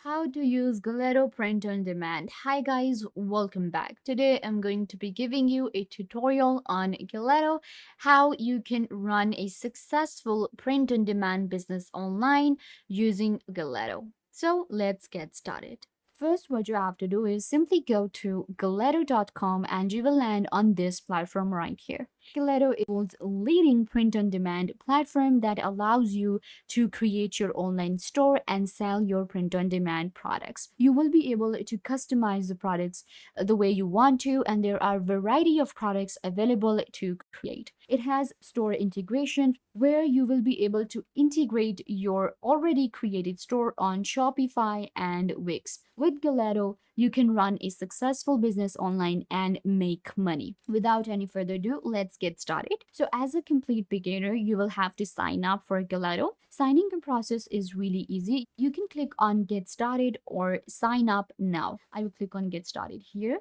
How to use Gelato Print on Demand. Hi guys, welcome back. Today I'm going to be giving you a tutorial on Gelato, how you can run a successful print on demand business online using Gelato. So let's get started. First, what you have to do is simply go to gelato.com and you will land on this platform right here. Gelato is a leading print on demand platform that allows you to create your online store and sell your print on demand products. You will be able to customize the products the way you want to, and there are a variety of products available to create. It has store integration where you will be able to integrate your already created store on Shopify and Wix. With Gelato, you can run a successful business online and make money. Without any further ado, let's get started. So as a complete beginner, you will have to sign up for Gelato. Signing up process is really easy. You can click on get started or sign up now. I will click on get started here.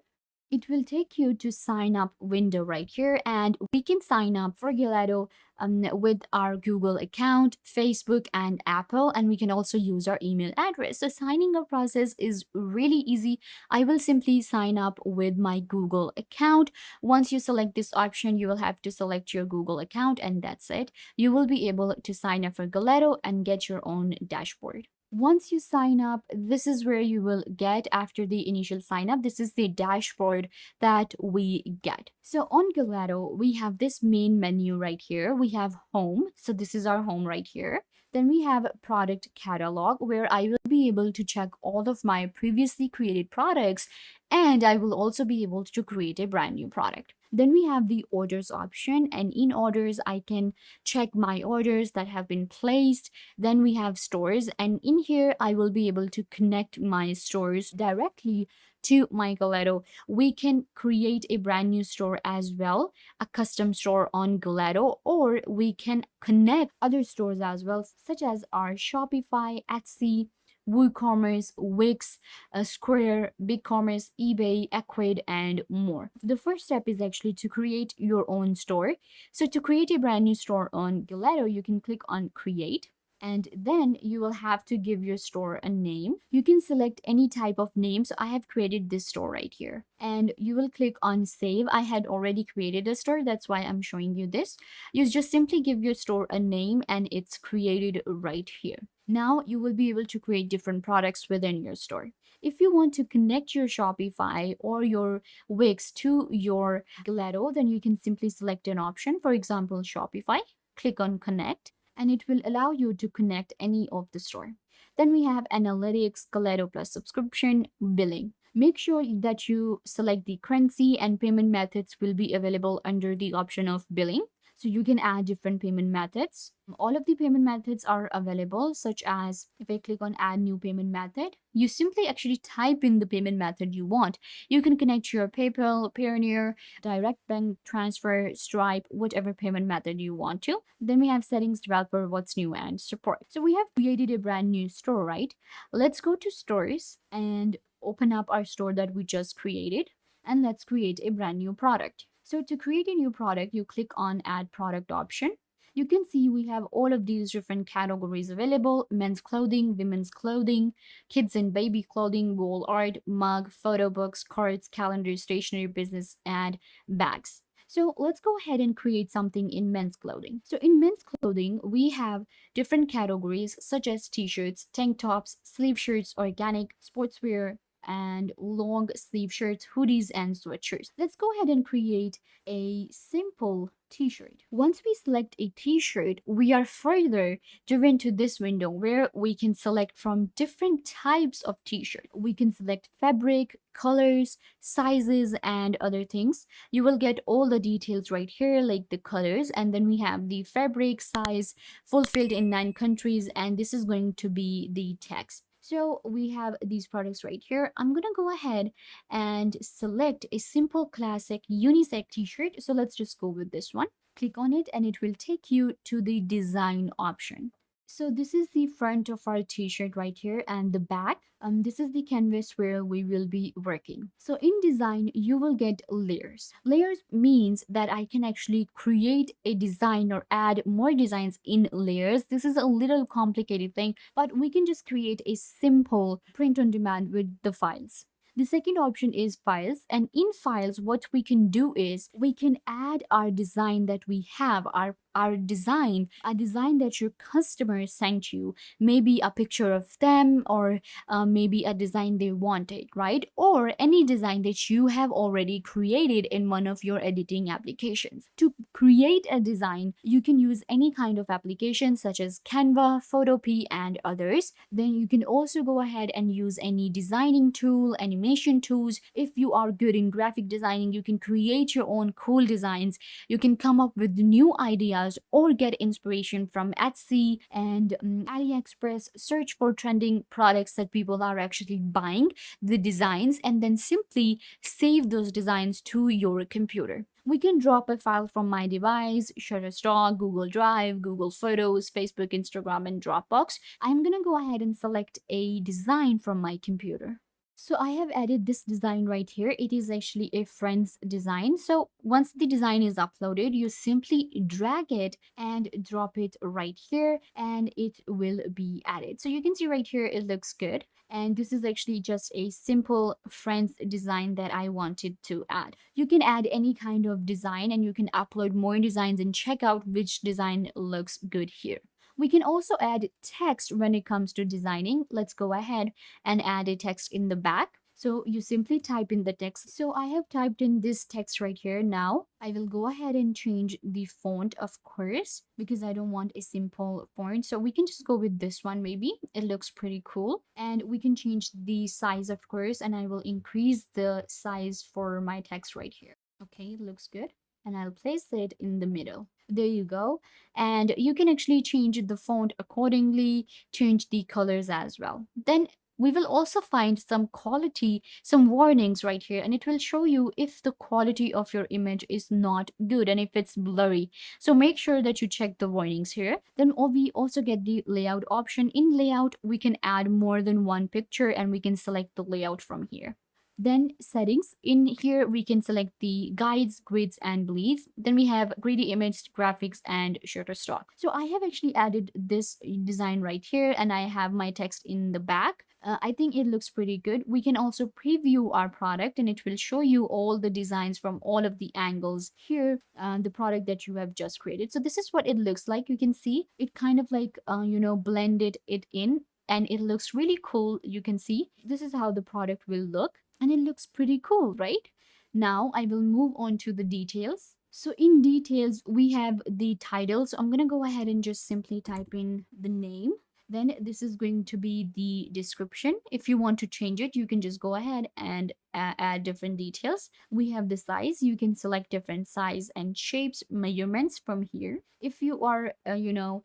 It will take you to sign up window right here, and we can sign up for Gelato with our Google account, Facebook, and Apple, and we can also use our email address. So signing up process is really easy. I will simply sign up with my Google account. Once you select this option, you will have to select your Google account, and that's it. You will be able to sign up for Gelato and get your own dashboard. Once you sign up, this is where you will get after the initial sign up. This is the dashboard that we get. So on Gelato, we have this main menu right here. We have home. So this is our home right here. Then we have product catalog where I will be able to check all of my previously created products, and I will also be able to create a brand new product. Then we have the orders option, and in orders, I can check my orders that have been placed. Then we have stores, and in here, I will be able to connect my stores directly to my Gelato. We can create a brand new store as well, a custom store on Gelato, or we can connect other stores as well, such as our Shopify, Etsy, WooCommerce, Wix, Square, BigCommerce, eBay, Ecwid, and more. The first step is actually to create your own store. So to create a brand new store on Gelato, you can click on Create. And then you will have to give your store a name. You can select any type of name. So I have created this store right here. And you will click on Save. I had already created a store. That's why I'm showing you this. You just simply give your store a name and it's created right here. Now you will be able to create different products within your store. If you want to connect your Shopify or your Wix to your Gelato, then you can simply select an option. For example, Shopify. Click on Connect, and it will allow you to connect any of the store. Then we have Analytics, Gelato Plus subscription, billing. Make sure that you select the currency, and payment methods will be available under the option of billing. So you can add different payment methods. All of the payment methods are available, such as if I click on add new payment method, you simply actually type in the payment method you want. You can connect your PayPal, Payoneer, direct bank transfer, Stripe, whatever payment method you want to. Then we have settings, developer, what's new, and support. So we have created a brand new store, right? Let's go to stores and open up our store that we just created, and let's create a brand new product. So to create a new product, you click on add product option. You can see we have all of these different categories available: men's clothing, women's clothing, kids and baby clothing, wall art, mug, photo books, cards, calendars, stationery, business, and bags. So let's go ahead and create something in men's clothing. So in men's clothing, we have different categories such as t-shirts, tank tops, sleeve shirts, organic, sportswear, and long sleeve shirts, hoodies, and sweatshirts. Let's go ahead and create a simple t-shirt. Once we select a t-shirt, we are further driven to this window where we can select from different types of t-shirt. We can select fabric, colors, sizes, and other things. You will get all the details right here, like the colors, and then we have the fabric, size, fulfilled in 9 countries, and this is going to be the text. So we have these products right here. I'm gonna go ahead and select a simple classic unisex t-shirt. So let's just go with this one. Click on it and it will take you to the design option. So this is the front of our t-shirt right here, and the back. This is the canvas where we will be working. So in design, you will get layers. Layers means that I can actually create a design or add more designs in layers. This is a little complicated thing, but we can just create a simple print on demand with the files. The second option is files, and in files what we can do is we can add our design that we have, our design, a design that your customer sent you, maybe a picture of them, or maybe a design they wanted, right? Or any design that you have already created in one of your editing applications. To create a design, you can use any kind of application such as Canva, Photopea, and others. Then you can also go ahead and use any designing tool, animation tools. If you are good in graphic designing, you can create your own cool designs. You can come up with new ideas or get inspiration from Etsy and AliExpress. Search for trending products that people are actually buying, the designs, and then simply save those designs to your computer. We can drop a file from my device, Shutterstock, Google Drive, Google Photos, Facebook, Instagram, and Dropbox. I'm gonna go ahead and select a design from my computer. So I have added this design right here. It is actually a friend's design. So once the design is uploaded, you simply drag it and drop it right here and it will be added. So you can see right here, it looks good. And this is actually just a simple friend's design that I wanted to add. You can add any kind of design and you can upload more designs and check out which design looks good here. We can also add text when it comes to designing. Let's go ahead and add a text in the back. So you simply type in the text. So I have typed in this text right here. Now I will go ahead and change the font, of course, because I don't want a simple font. So we can just go with this one, maybe. It looks pretty cool. And we can change the size, of course, and I will increase the size for my text right here. Okay, it looks good. And I'll place it in the middle. There you go. And you can actually change the font accordingly, change the colors as well. Then we will also find some quality, some warnings right here, and it will show you if the quality of your image is not good and if it's blurry. So make sure that you check the warnings here. Then we also get the layout option. In layout, we can add more than one picture and we can select the layout from here. Then settings. In here, we can select the guides, grids, and bleeds. Then we have greedy image, graphics, and Shutterstock. So I have actually added this design right here, and I have my text in the back. I think it looks pretty good. We can also preview our product and it will show you all the designs from all of the angles here, the product that you have just created. So this is what it looks like. You can see it kind of like, blended it in and it looks really cool. You can see this is how the product will look and it looks pretty cool, right? Now I will move on to the details. So in details, we have the title. So I'm going to go ahead and just simply type in the name. Then this is going to be the description. If you want to change it, you can just go ahead and add different details. We have the size. You can select different size and shapes, measurements from here. If you are,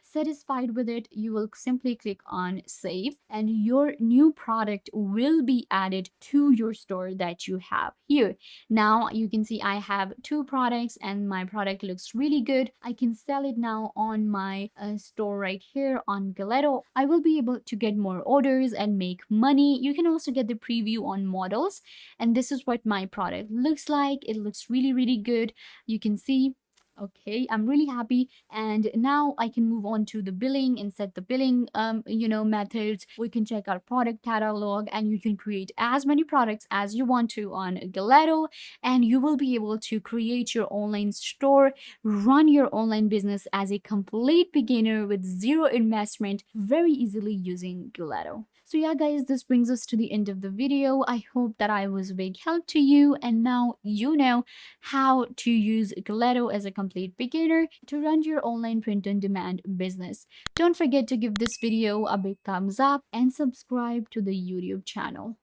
satisfied with it, you will simply click on save and your new product will be added to your store that you have here. Now you can see I have two products and my product looks really good. I can sell it now on my store right here on Gelato. I will be able to get more orders and make money. You can also get the preview on models. And this is what my product looks like. It looks really, really good. You can see. Okay, I'm really happy. And now I can move on to the billing and set the billing, methods. We can check our product catalog and you can create as many products as you want to on Gelato. And you will be able to create your online store, run your online business as a complete beginner with zero investment very easily using Gelato. So yeah, guys, this brings us to the end of the video. I hope that I was a big help to you. And now you know how to use Gelato as a complete beginner to run your online print-on-demand business. Don't forget to give this video a big thumbs up and subscribe to the YouTube channel.